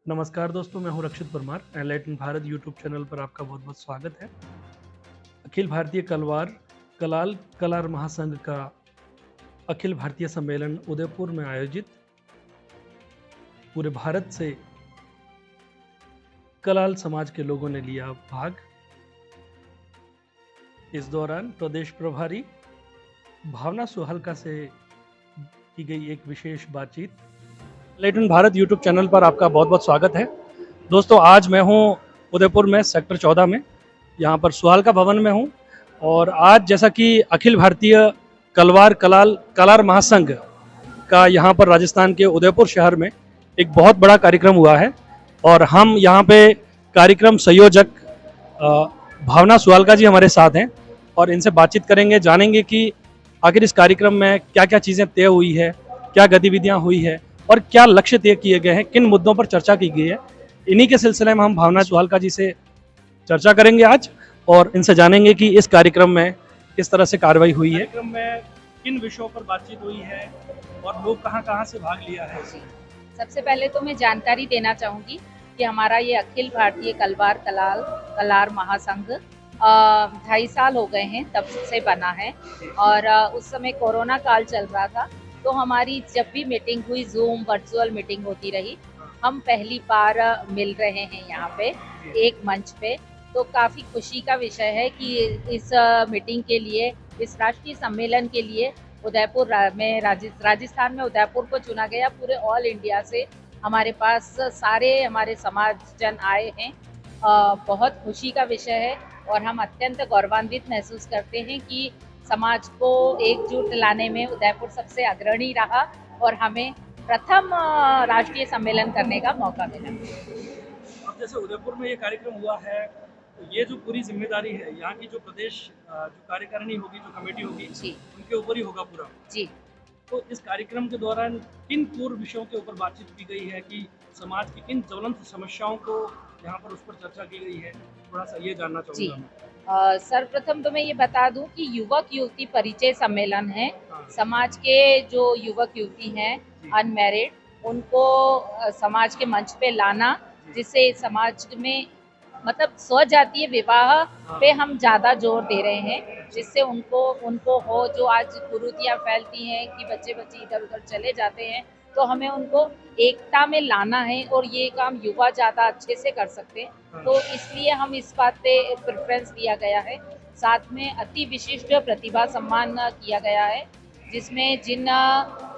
नमस्कार दोस्तों, मैं हूं Rakshit Parmar. Enlighten Bharat YouTube channel पर आपका बहुत बहुत स्वागत है। अखिल भारतीय कलार महासंघ का अखिल भारतीय सम्मेलन उदयपुर में आयोजित। पूरे भारत से कलाल समाज के लोगों ने लिया भाग। इस दौरान प्रदेश प्रभारी भावना सुहल्का से की गई एक विशेष बातचीत। एनलाइटन भारत यूट्यूब चैनल पर आपका बहुत बहुत स्वागत है। दोस्तों, आज मैं हूं उदयपुर में सेक्टर 14 में, यहाँ पर सुहालका भवन में हूँ। और आज जैसा कि अखिल भारतीय कलार महासंघ का यहाँ पर राजस्थान के उदयपुर शहर में एक बहुत बड़ा कार्यक्रम हुआ है, और हम यहाँ पे कार्यक्रम संयोजक भावना सुहालका जी हमारे साथ हैं, और इनसे बातचीत करेंगे, जानेंगे कि आखिर इस कार्यक्रम में क्या क्या चीज़ें तय हुई है, क्या गतिविधियाँ हुई है और क्या लक्ष्य तय किए गए हैं, किन मुद्दों पर चर्चा की गई है। इन्हीं के सिलसिले में हम भावना सुहालका जी से चर्चा करेंगे आज, और इनसे जानेंगे कि इस कार्यक्रम में किस तरह से कार्रवाई हुई है, कार्यक्रम में किन विषयों पर बातचीत हुई है और लोग कहां कहां से भाग लिया है। सबसे पहले तो मैं जानकारी देना चाहूँगी कि हमारा ये अखिल भारतीय कलार महासंघ 2.5 साल हो गए हैं तब से बना है। और उस समय कोरोना काल चल रहा था, तो हमारी जब भी मीटिंग हुई जूम वर्चुअल मीटिंग होती रही। हम पहली बार मिल रहे हैं यहाँ पे एक मंच पे, तो काफ़ी खुशी का विषय है कि इस मीटिंग के लिए, इस राष्ट्रीय सम्मेलन के लिए उदयपुर में राजस्थान में उदयपुर को चुना गया। पूरे ऑल इंडिया से हमारे पास सारे हमारे समाज जन आए हैं। बहुत खुशी का विषय है और हम अत्यंत गौरवान्वित महसूस करते हैं कि समाज को एकजुट लाने में उदयपुर सबसे अग्रणी रहा और हमें प्रथम राष्ट्रीय सम्मेलन करने का मौका मिला। अब जैसे उदयपुर में ये कार्यक्रम हुआ है, तो ये जो पूरी जिम्मेदारी है यहाँ की, जो प्रदेश जो कार्यकारिणी होगी, जो कमेटी होगी, जी उनके ऊपर ही होगा पूरा। जी। तो इस कार्यक्रम के दौरान किन पूर्व विषयों के ऊपर बातचीत की गई है कि समाज की किन ज्वलंत समस्याओं को यहाँ पर उस पर चर्चा की गई है, थोड़ा सा ये जानना जी चाहूँगा मैं। सर्वप्रथम तो मैं ये बता दूं कि युवक युवती परिचय सम्मेलन है। हाँ। समाज के जो युवक युवती हैं अनमैरिड, उनको समाज के मंच पे लाना, जिससे समाज में मतलब स्वजातीय विवाह पे हम ज़्यादा जोर दे रहे हैं, जिससे उनको उनको हो, जो आज कुरीतियाँ फैलती हैं कि बच्चे बच्चे इधर उधर चले जाते हैं, तो हमें उनको एकता में लाना है और ये काम युवा ज़्यादा अच्छे से कर सकते हैं। तो इसलिए हम इस बात पे प्रेफरेंस दिया गया है। साथ में अति विशिष्ट प्रतिभा सम्मान किया गया है, जिसमें जिन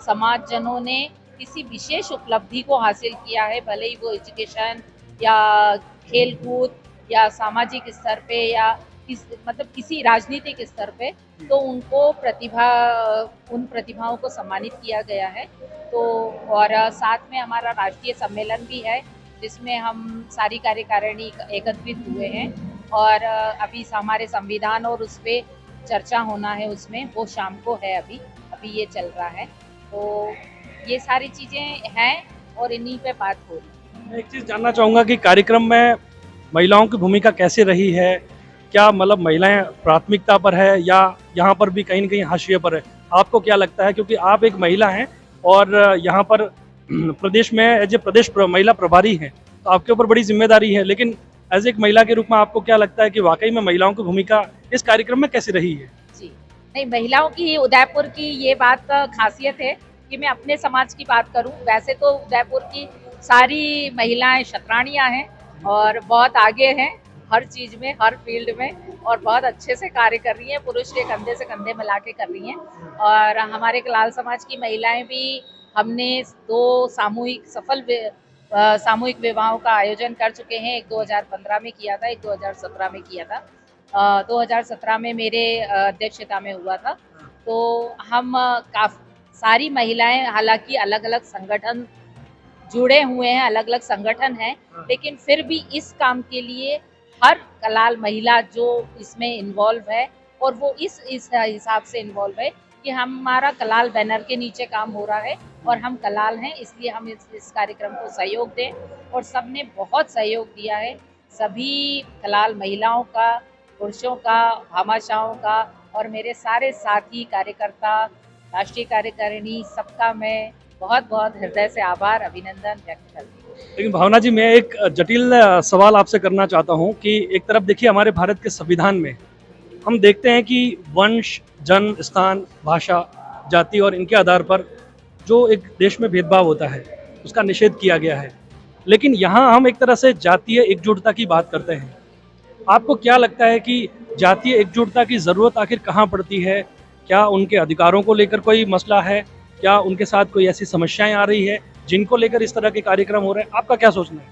समाजजनों ने किसी विशेष उपलब्धि को हासिल किया है, भले ही वो एजुकेशन या खेलकूद या सामाजिक स्तर पे या किसी राजनीतिक स्तर पे, तो उनको उन प्रतिभाओं को सम्मानित किया गया है। तो और साथ में हमारा राष्ट्रीय सम्मेलन भी है, जिसमें हम सारी कार्यकारिणी एकत्रित हुए हैं। और अभी हमारे संविधान और उस पर चर्चा होना है, उसमें वो शाम को है। अभी ये चल रहा है, तो ये सारी चीज़ें हैं और इन्हीं पे बात हो रही है। मैं एक चीज़ जानना चाहूँगा कि कार्यक्रम में महिलाओं की भूमिका कैसे रही है, क्या मतलब महिलाएं प्राथमिकता पर है या यहाँ पर भी कहीं न कहीं हाशिए पर है, आपको क्या लगता है? क्योंकि आप एक महिला हैं और यहाँ पर प्रदेश में एज ए महिला प्रभारी हैं, तो आपके ऊपर बड़ी जिम्मेदारी है, लेकिन एज एक महिला के रूप में आपको क्या लगता है कि वाकई में महिलाओं की भूमिका इस कार्यक्रम में कैसी रही है? जी, नहीं, महिलाओं की उदयपुर की ये बात खासियत है कि मैं अपने समाज की बात करूं, वैसे तो उदयपुर की सारी महिलाएं शतरानियां हैं और बहुत आगे हैं हर चीज़ में, हर फील्ड में, और बहुत अच्छे से कार्य कर रही हैं, पुरुष के कंधे से कंधे मिला के कर रही हैं। और हमारे कलाल समाज की महिलाएं भी, हमने 2 सामूहिक विवाहों का आयोजन कर चुके हैं। एक 2015 में किया था, एक 2017 में किया था। 2017 में मेरे अध्यक्षता में हुआ था। तो हम सारी महिलाएं, हालांकि अलग अलग संगठन जुड़े हुए हैं, अलग अलग संगठन हैं, लेकिन फिर भी इस काम के लिए हर कलाल महिला जो इसमें इन्वॉल्व है, और वो इस हिसाब से इन्वॉल्व है कि हमारा कलाल बैनर के नीचे काम हो रहा है और हम कलाल हैं, इसलिए हम इस कार्यक्रम को सहयोग दें। और सबने बहुत सहयोग दिया है, सभी कलाल महिलाओं का, पुरुषों का, भामाशाहों का, और मेरे सारे साथी कार्यकर्ता, राष्ट्रीय कार्यकारिणी, सबका मैं बहुत बहुत हृदय से आभार, अभिनंदन व्यक्त करती हूँ। लेकिन भावना जी, मैं एक जटिल सवाल आपसे करना चाहता हूँ कि एक तरफ देखिए हमारे भारत के संविधान में हम देखते हैं कि वंश, जन्म स्थान, भाषा, जाति और इनके आधार पर जो एक देश में भेदभाव होता है उसका निषेध किया गया है। लेकिन यहाँ हम एक तरह से जातीय एकजुटता की बात करते हैं। आपको क्या लगता है कि जातीय एकजुटता की ज़रूरत आखिर कहाँ पड़ती है? क्या उनके अधिकारों को लेकर कोई मसला है? क्या उनके साथ कोई ऐसी समस्याएं आ रही है जिनको लेकर इस तरह के कार्यक्रम हो रहे हैं? आपका क्या सोचना है?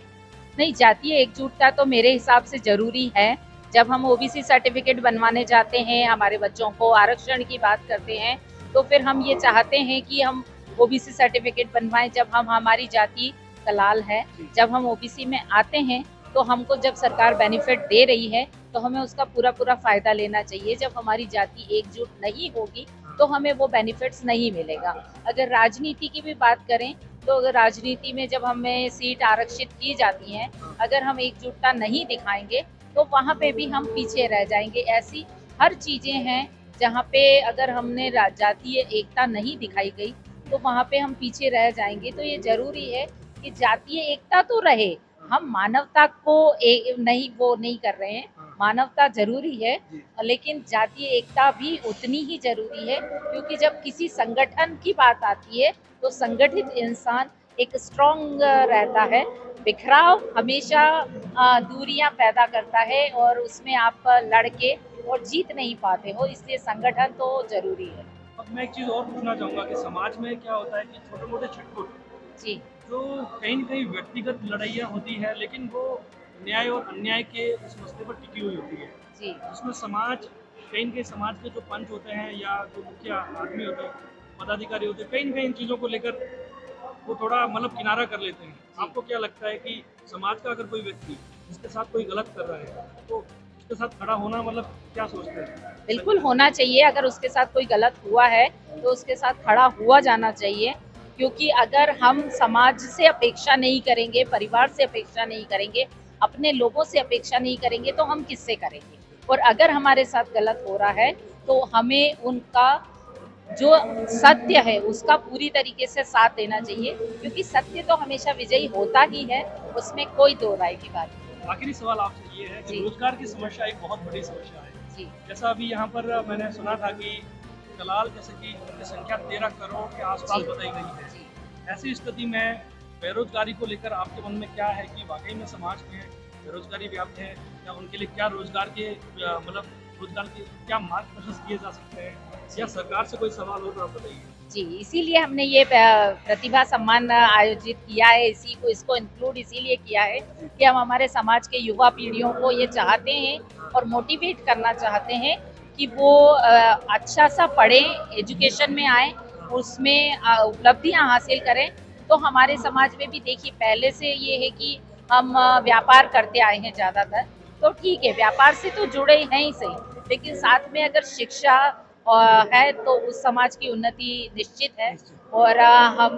नहीं, जातीय एकजुटता तो मेरे हिसाब से ज़रूरी है। जब हम ओबीसी सर्टिफ़िकेट बनवाने जाते हैं, हमारे बच्चों को आरक्षण की बात करते हैं, तो फिर हम ये चाहते हैं कि हम ओबीसी सर्टिफ़िकेट बनवाएँ जब हम हमारी जाति कलाल है। जब हम ओबीसी में आते हैं, तो हमको जब सरकार बेनिफिट दे रही है, तो हमें उसका पूरा-पूरा फ़ायदा लेना चाहिए। जब हमारी जाति एकजुट नहीं होगी, तो हमें वो बेनिफिट्स नहीं मिलेगा। अगर राजनीति की भी बात करें, तो अगर राजनीति में जब हमें सीट आरक्षित की जाती हैं, अगर हम एकजुटता नहीं दिखाएंगे तो वहाँ पे भी हम पीछे रह जाएंगे। ऐसी हर चीज़ें हैं जहाँ पे अगर हमने जातीय एकता नहीं दिखाई गई तो वहाँ पे हम पीछे रह जाएंगे। तो ये ज़रूरी है कि जातीय एकता तो रहे, हम मानवता को नहीं कर रहे हैं। मानवता ज़रूरी है, लेकिन जातीय एकता भी उतनी ही ज़रूरी है, क्योंकि जब किसी संगठन की बात आती है तो संगठित इंसान एक स्ट्रॉन्ग रहता है। बिखराव हमेशा दूरियां पैदा करता है और उसमें आप लड़के और जीत नहीं पाते हो, इसलिए संगठन तो जरूरी है। अब मैं एक चीज़ और पूछना चाहूँगा कि समाज में क्या होता है कि छोटे-मोटे छिटपुट जी जो कहीं न कहीं व्यक्तिगत लड़ाइयाँ होती है, लेकिन वो न्याय और अन्याय के उस मसले पर टिकी हुई होती है। जी उसमें समाज, कहीं न कहीं समाज के जो पंच होते हैं या जो मुख्य आदमी होते हैं, पदाधिकारी होते हैं, कहीं न कहीं इन चीज़ों को लेकर वो थोड़ा मतलब किनारा कर लेते हैं। आपको क्या लगता है कि समाज का अगर कोई व्यक्ति जिसके साथ कोई गलत कर रहा है, तो उसके साथ खड़ा होना मतलब क्या सोचते हैं? बिल्कुल होना चाहिए। अगर उसके साथ कोई गलत हुआ है तो उसके साथ खड़ा हुआ जाना चाहिए, क्योंकि अगर हम समाज से अपेक्षा नहीं करेंगे, परिवार से अपेक्षा नहीं करेंगे, अपने लोगों से अपेक्षा नहीं करेंगे, तो हम किससे करेंगे। और अगर हमारे साथ गलत हो रहा है तो हमें उनका जो सत्य है उसका पूरी तरीके से साथ देना चाहिए, क्योंकि सत्य तो हमेशा विजयी होता ही है, उसमें कोई दो राय की बात नहीं। आखिरी सवाल आपसे ये है कि जी। रोजगार की समस्या एक बहुत बड़ी समस्या है। जी जैसा अभी यहाँ पर मैंने सुना था कि कलाल जैसे कि उनकी संख्या 13 करोड़ के आसपास जी। बताई गई है। जी ऐसी स्थिति में बेरोजगारी को लेकर आपके मन में क्या है कि वाकई में समाज में बेरोजगारी व्याप्त है, या उनके लिए क्या रोजगार के मतलब रोजगार के क्या मार्ग प्रशस्त किए जा सकते हैं, या सरकार से कोई सवाल हो तो आप बताइए। जी, इसीलिए हमने ये प्रतिभा सम्मान आयोजित किया है। इसी को इसको इंक्लूड इसीलिए किया है कि हम हमारे समाज के युवा पीढ़ियों को ये चाहते हैं और मोटिवेट करना चाहते हैं कि वो अच्छा सा पढ़ें, एजुकेशन में आएँ, उसमें उपलब्धियाँ हासिल करें। तो हमारे समाज में भी देखिए पहले से ये है कि हम व्यापार करते आए हैं ज़्यादातर, तो ठीक है, व्यापार से तो जुड़े हैं ही सही, लेकिन साथ में अगर शिक्षा है तो उस समाज की उन्नति निश्चित है। और हम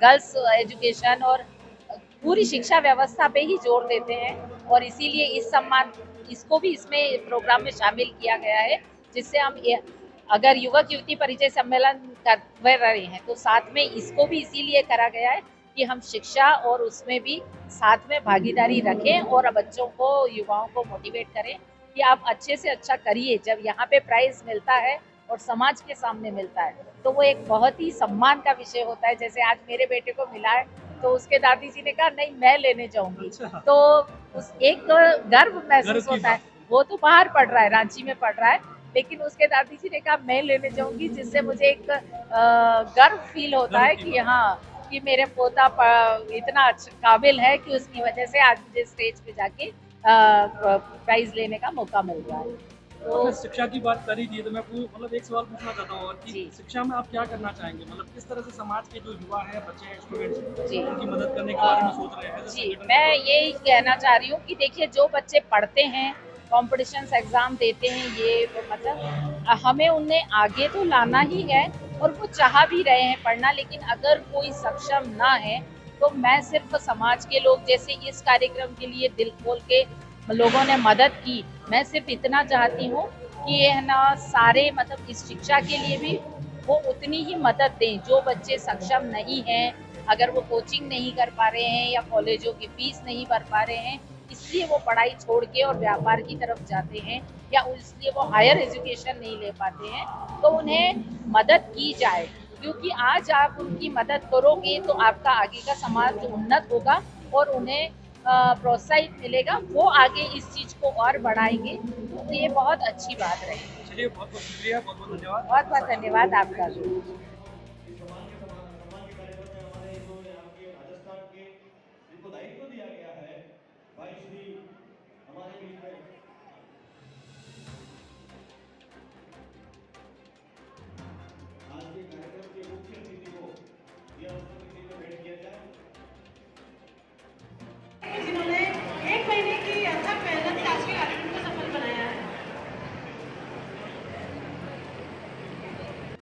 गर्ल्स एजुकेशन और पूरी शिक्षा व्यवस्था पे ही जोर देते हैं, और इसीलिए इसको भी इसमें प्रोग्राम में शामिल किया गया है, जिससे हम अगर युवक युवती परिचय सम्मेलन कर रहे हैं तो साथ में इसको भी इसीलिए करा गया है कि हम शिक्षा और उसमें भी साथ में भागीदारी रखें और बच्चों को, युवाओं को मोटिवेट करें कि आप अच्छे से अच्छा करिए। जब यहाँ पे प्राइज मिलता है और समाज के सामने मिलता है तो वो एक बहुत ही सम्मान का विषय होता है। जैसे आज मेरे बेटे को मिला है तो उसके दादी जी ने कहा नहीं मैं लेने जाऊंगी, तो उस एक गर्व महसूस होता है। वो तो बाहर पढ़ रहा है, रांची में पढ़ रहा है, लेकिन उसके दादी जी ने कहा मैं लेने जाऊंगी, जिससे मुझे एक गर्व फील होता है कि हाँ, कि मेरे पोता इतना अच्छा काबिल है कि उसकी वजह से आज मुझे स्टेज पे जाके प्राइज लेने का मौका मिल रहा है। तो शिक्षा की बात करी थी तो मैं मतलब एक सवाल पूछना चाहता हूँ और कि शिक्षा में आप क्या करना चाहेंगे, मतलब किस तरह से समाज के जो युवा है, बच्चे हैं, स्टूडेंट्स, उनकी मदद करने के बारे में सोच रहे हैं? जी, मैं यही कहना चाह रही हूँ कि देखिए जो बच्चे पढ़ते हैं, कॉम्पिटिशन्स एग्जाम देते हैं, ये मतलब हमें उन्हें आगे तो लाना ही है और वो चाह भी रहे हैं पढ़ना, लेकिन अगर कोई सक्षम ना है तो मैं सिर्फ समाज के लोग जैसे इस कार्यक्रम के लिए दिल खोल के लोगों ने मदद की, मैं सिर्फ इतना चाहती हूँ कि ये है ना सारे मतलब इस शिक्षा के लिए भी वो उतनी ही मदद दें। जो बच्चे सक्षम नहीं हैं, अगर वो कोचिंग नहीं कर पा रहे हैं या कॉलेजों की फीस नहीं भर पा रहे हैं, इसलिए वो पढ़ाई छोड़ के और व्यापार की तरफ जाते हैं, या इसलिए वो हायर एजुकेशन नहीं ले पाते हैं, तो उन्हें मदद की जाए। क्योंकि आज आप उनकी मदद करोगे तो आपका आगे का समाज उन्नत होगा और उन्हें प्रोत्साहित मिलेगा, वो आगे इस चीज़ को और बढ़ाएंगे। तो ये बहुत अच्छी बात रहेगी। चलिए बहुत बहुत शुक्रिया, बहुत बहुत धन्यवाद। बहुत बहुत धन्यवाद आपका भी।